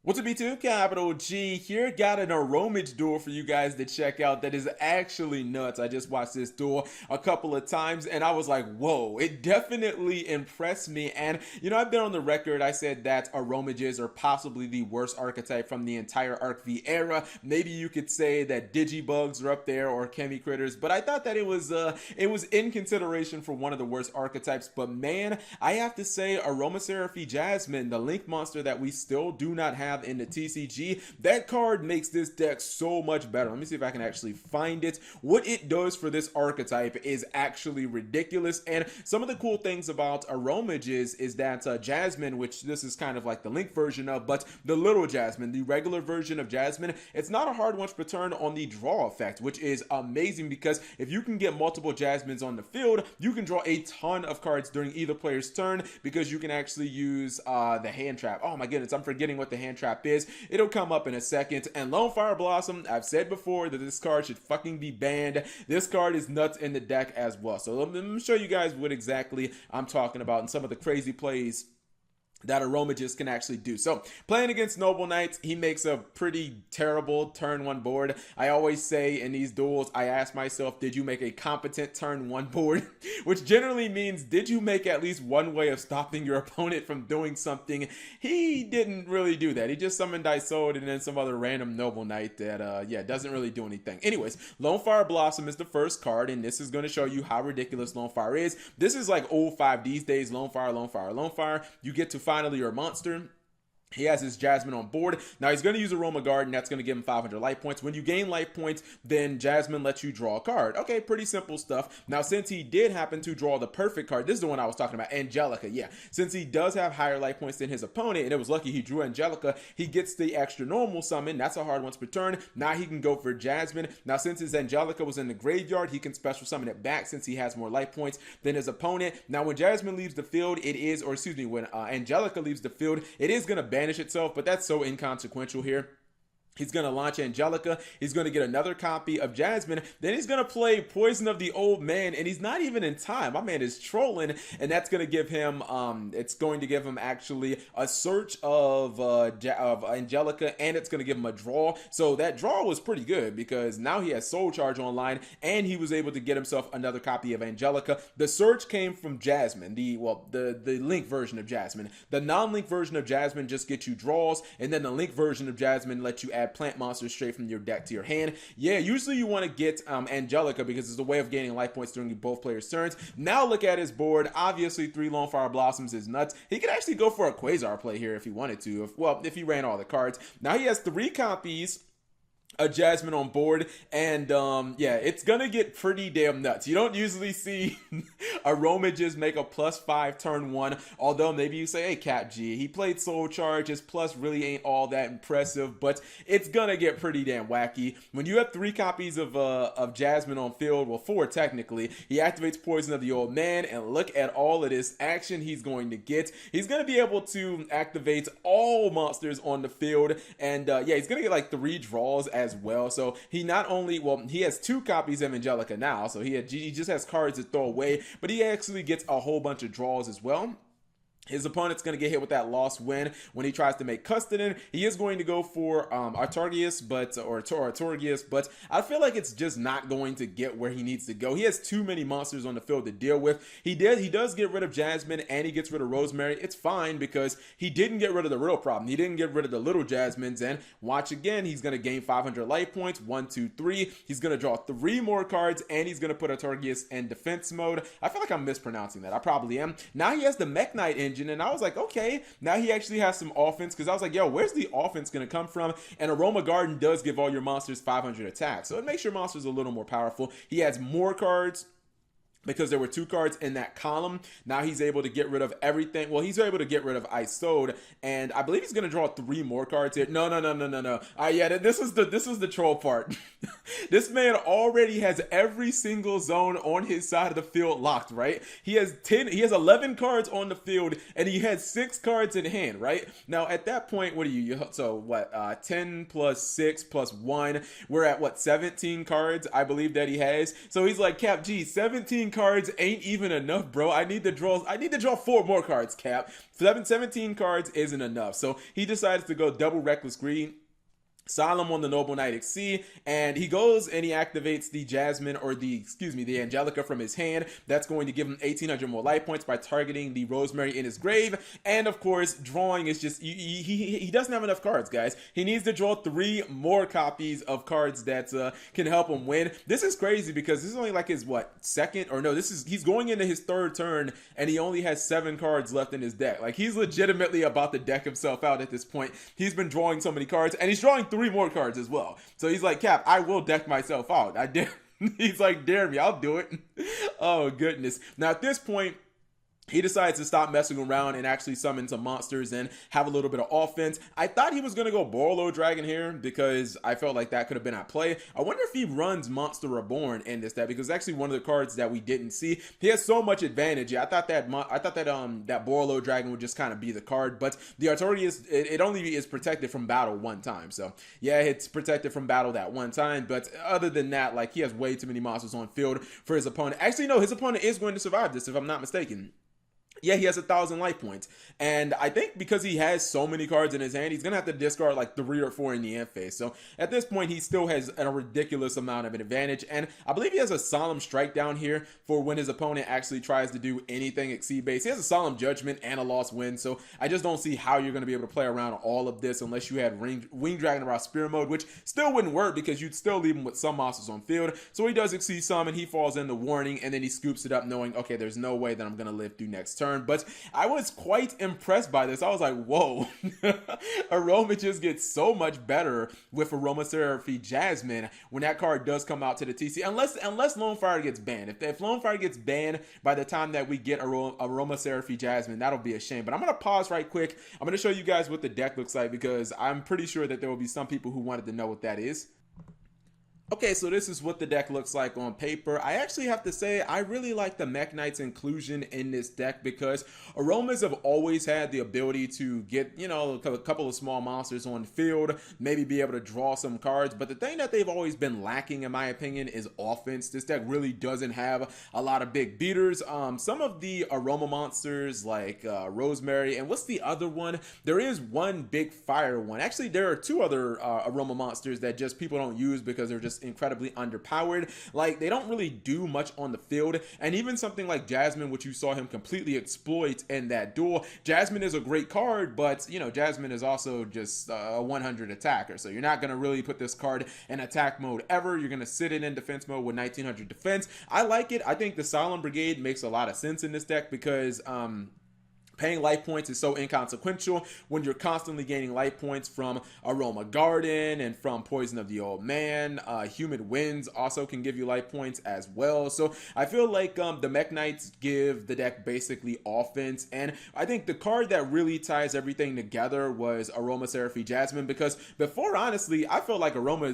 What's up, B2? Capital G here. Got an Aromage duel for you guys to check out that is actually nuts. I just watched this duel a couple of times and I was like, whoa, it definitely impressed me. And, I've been on the record. I said that Aromages are possibly the worst archetype from the entire Arc V era. Maybe you could say that Digibugs are up there or Chemi Critters, but I thought that it was in consideration for one of the worst archetypes. But man, I have to say, Aromatherapy Jasmine, the Link monster that we still do not have in the TCG, that card makes this deck so much better. Let me see if I can actually find it. What it does for this archetype is actually ridiculous. And some of the cool things about Aromages is that Jasmine, which this is kind of like the Link version of, but the little Jasmine, the regular version of Jasmine, it's not a hard once per turn on the draw effect, which is amazing because if you can get multiple Jasmines on the field, you can draw a ton of cards during either player's turn because you can actually use the hand trap. Oh my goodness, I'm forgetting what the hand trap is. It'll come up in a second. And Lone Fire Blossom, I've said before that this card should fucking be banned. This card is nuts in the deck as well. So let me show you guys what exactly I'm talking about and some of the crazy plays that Aromages can actually do. So playing against Noble Knights, he makes a pretty terrible turn one board. I always say in these duels, I ask myself, did you make a competent turn one board? Which generally means, did you make at least one way of stopping your opponent from doing something? He didn't really do that. He just summoned Isolde and then some other random Noble Knight that, doesn't really do anything. Anyways, Lone Fire Blossom is the first card, and this is going to show you how ridiculous Lone Fire is. This is like old 5 these days, Lone Fire, Lone Fire, Lone Fire. You get to finally your monster. He has his Jasmine on board. Now he's going to use Aroma Garden. That's going to give him 500 life points. When you gain life points, then Jasmine lets you draw a card. Okay, pretty simple stuff. Now, since he did happen to draw the perfect card, this is the one I was talking about, Angelica. Yeah, since he does have higher life points than his opponent, and it was lucky he drew Angelica, he gets the extra normal summon. That's a hard once per turn. Now he can go for Jasmine. Now, since his Angelica was in the graveyard, he can special summon it back since he has more life points than his opponent. Now, when Jasmine leaves the field, when Angelica leaves the field, it is going to banish itself, but that's so inconsequential here. He's going to launch Angelica. He's going to get another copy of Jasmine. Then he's going to play Poison of the Old Man, and he's not even in time. My man is trolling, and that's going to give him, actually a search of Angelica, and it's going to give him a draw. So that draw was pretty good because now he has Soul Charge online, and he was able to get himself another copy of Angelica. The search came from Jasmine, the Link version of Jasmine. The non-Link version of Jasmine just gets you draws, and then the Link version of Jasmine lets you add plant monsters straight from your deck to your hand. Yeah, usually you want to get Angelica because it's a way of gaining life points during both players' turns. Now look at his board. Obviously, 3 Lone Fire Blossoms is nuts. He could actually go for a Quasar play here if he wanted to. If he ran all the cards. Now he has 3 copies a Jasmine on board, and it's gonna get pretty damn nuts. You don't usually see Aromages make a +5 turn 1, although maybe you say, hey, Cap G, he played Soul Charge, his plus really ain't all that impressive, but it's gonna get pretty damn wacky. When you have 3 copies of Jasmine on field, well, 4 technically, he activates Poison of the Old Man, and look at all of this action he's going to get. He's gonna be able to activate all monsters on the field, and he's gonna get like 3 draws as well. So he not only, he has 2 copies of Angelica now, so he just has cards to throw away, but he actually gets a whole bunch of draws as well. His opponent's going to get hit with that lost win when he tries to make Custodin. He is going to go for Artorias, but I feel like it's just not going to get where he needs to go. He has too many monsters on the field to deal with. He does get rid of Jasmine and he gets rid of Rosemary. It's fine because he didn't get rid of the real problem. He didn't get rid of the little Jasmines, and watch again, he's going to gain 500 life points. 1, 2, 3. He's going to draw 3 more cards, and he's going to put Artorias in defense mode. I feel like I'm mispronouncing that. I probably am. Now he has the Mech Knight engine, and I was like, okay, now he actually has some offense, because I was like, yo, where's the offense going to come from? And Aroma Garden does give all your monsters 500 attack, so it makes your monsters a little more powerful. He has more cards because there were 2 cards in that column. Now he's able to get rid of everything. Well, he's able to get rid of Isolde, and I believe he's going to draw 3 more cards here. No. This is the troll part. This man already has every single zone on his side of the field locked, right? He has 11 cards on the field, and he has 6 cards in hand, right? Now, at that point, 10 plus 6 plus 1, we're at 17 cards, I believe that he has. So he's like, Cap G, 17 17 cards ain't even enough, bro. I need to draw 4 more cards, Cap. 17 cards isn't enough. So he decides to go double Reckless Greed, Solemn on the Noble Knight Exceed, and he goes and he activates the Jasmine, or the Angelica from his hand. That's going to give him 1800 more life points by targeting the Rosemary in his grave. And of course, drawing is just, he doesn't have enough cards, guys. He needs to draw 3 more copies of cards that can help him win. This is crazy because this is only like his, second, or no, he's going into his 3rd turn, and he only has 7 cards left in his deck. Like, he's legitimately about to deck himself out at this point. He's been drawing so many cards, and he's drawing 3 more cards as well. So he's like, Cap, I will deck myself out. I dare. He's like, dare me, I'll do it. Oh goodness. Now at this point, he decides to stop messing around and actually summon some monsters and have a little bit of offense. I thought he was going to go Borlo Dragon here because I felt like that could have been at play. I wonder if he runs Monster Reborn in this deck, because it's actually one of the cards that we didn't see. He has so much advantage. Yeah, I thought that Borlo Dragon would just kind of be the card, but the Artorias, it only is protected from battle 1 time. So yeah, it's protected from battle that 1 time, but other than that, like, he has way too many monsters on field for his opponent. Actually, no, his opponent is going to survive this, if I'm not mistaken. Yeah, he has 1,000 life points. And I think because he has so many cards in his hand, he's going to have to discard like 3 or 4 in the end phase. So at this point, he still has a ridiculous amount of an advantage. And I believe he has a Solemn Strike down here for when his opponent actually tries to do anything Exceed base. He has a Solemn Judgment and a Lost Wind. So I just don't see how you're going to be able to play around all of this unless you had Wing Dragon around Spirit Mode, which still wouldn't work because you'd still leave him with some monsters on field. So he does Exceed Summon, he falls in the Warning, and then he scoops it up knowing, okay, there's no way that I'm going to live through next turn. But I was quite impressed by this. I was like, whoa. Aroma just gets so much better with Aromatherapy Jasmine when that card does come out to the TC. Unless Lone Fire gets banned. If Lone Fire gets banned by the time that we get Aromatherapy Jasmine, that'll be a shame. But I'm going to pause right quick. I'm going to show you guys what the deck looks like because I'm pretty sure that there will be some people who wanted to know what that is. Okay, so this is what the deck looks like on paper. I actually have to say, I really like the Mech Knight's inclusion in this deck because Aromas have always had the ability to get, you know, a couple of small monsters on field, maybe be able to draw some cards. But the thing that they've always been lacking, in my opinion, is offense. This deck really doesn't have a lot of big beaters. Some of the Aroma monsters like Rosemary, and what's the other one? There is one big fire one. Actually, there are 2 other Aroma monsters that just people don't use because they're just incredibly underpowered. Like, they don't really do much on the field. And even something like Jasmine, which you saw him completely exploit in that duel, Jasmine is a great card, but you know, Jasmine is also just a 100 attacker, so you're not going to really put this card in attack mode ever. You're going to sit it in defense mode with 1900 defense. I like it. I think the Solemn Brigade makes a lot of sense in this deck because paying life points is so inconsequential when you're constantly gaining life points from Aroma Garden and from Poison of the Old Man. Humid Winds also can give you life points as well. So I feel like the Mech Knights give the deck basically offense. And I think the card that really ties everything together was Aromatherapy Jasmine, because before, honestly, I felt like Aroma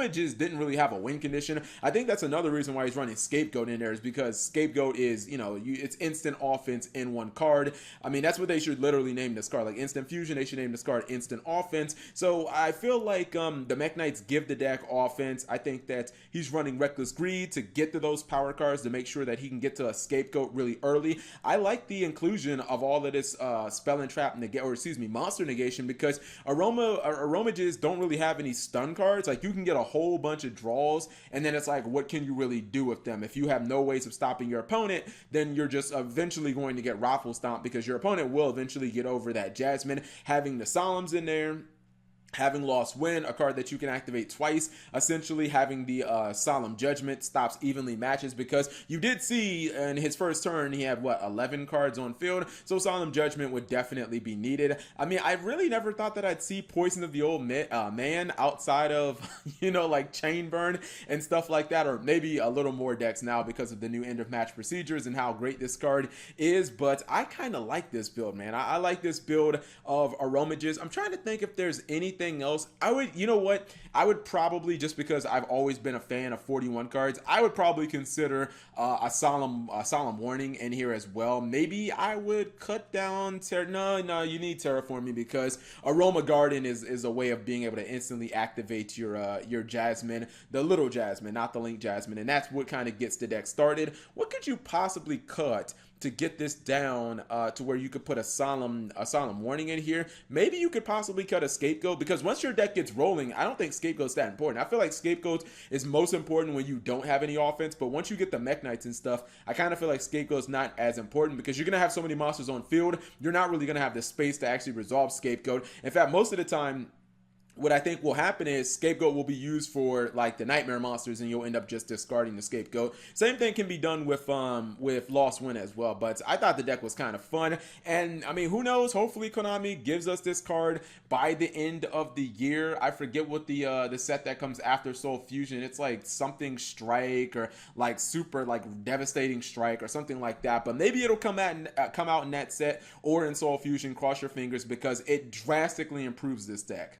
just didn't really have a win condition. I think that's another reason why he's running Scapegoat in there, is because Scapegoat is, you know, it's instant offense in one card. I mean, that's what they should literally name this card. Like Instant Fusion, they should name this card Instant Offense. So I feel like the Mech Knights give the deck offense. I think that he's running Reckless Greed to get to those power cards to make sure that he can get to a Scapegoat really early. I like the inclusion of all of this Spell and Trap Monster Negation, because Aromages don't really have any stun cards. Like, you can get a whole bunch of draws, and then it's like, what can you really do with them? If you have no ways of stopping your opponent, then you're just eventually going to get Raffle Stomp, because your opponent will eventually get over that Jasmine. Having the Solemns in there, having Lost Wind, a card that you can activate twice, essentially having the Solemn Judgment stops evenly matches, because you did see in his first turn he had, what, 11 cards on field, so Solemn Judgment would definitely be needed. I mean, I really never thought that I'd see Poison of the Old Man outside of, you know, like Chain Burn and stuff like that, or maybe a little more decks now because of the new end of match procedures and how great this card is. But I kind of like this build, man. I like this build of Aromages. I'm trying to think if there's anything anything else, I would, you know what? I would probably, just because I've always been a fan of 41 cards, I would probably consider a solemn warning in here as well. Maybe I would cut down no, you need terraforming, because Aroma Garden is a way of being able to instantly activate your Jasmine, the little Jasmine, not the Link Jasmine, and that's what kind of gets the deck started. What could you possibly cut to get this down to where you could put a solemn warning in here? Maybe you could possibly cut a Scapegoat, because once your deck gets rolling, I don't think Scapegoat's that important. I feel like Scapegoat is most important when you don't have any offense, but once you get the Mech Knights and stuff, I kind of feel like Scapegoat's not as important, because you're going to have so many monsters on field, you're not really going to have the space to actually resolve Scapegoat. In fact, most of the time, what I think will happen is Scapegoat will be used for like the nightmare monsters, and you'll end up just discarding the Scapegoat. Same thing can be done with Lost Wind as well. But I thought the deck was kind of fun, and I mean, who knows? Hopefully Konami gives us this card by the end of the year. I forget what the set that comes after Soul Fusion. It's like something Strike, or like super like Devastating Strike, or something like that. But maybe it'll come out in that set or in Soul Fusion. Cross your fingers, because it drastically improves this deck.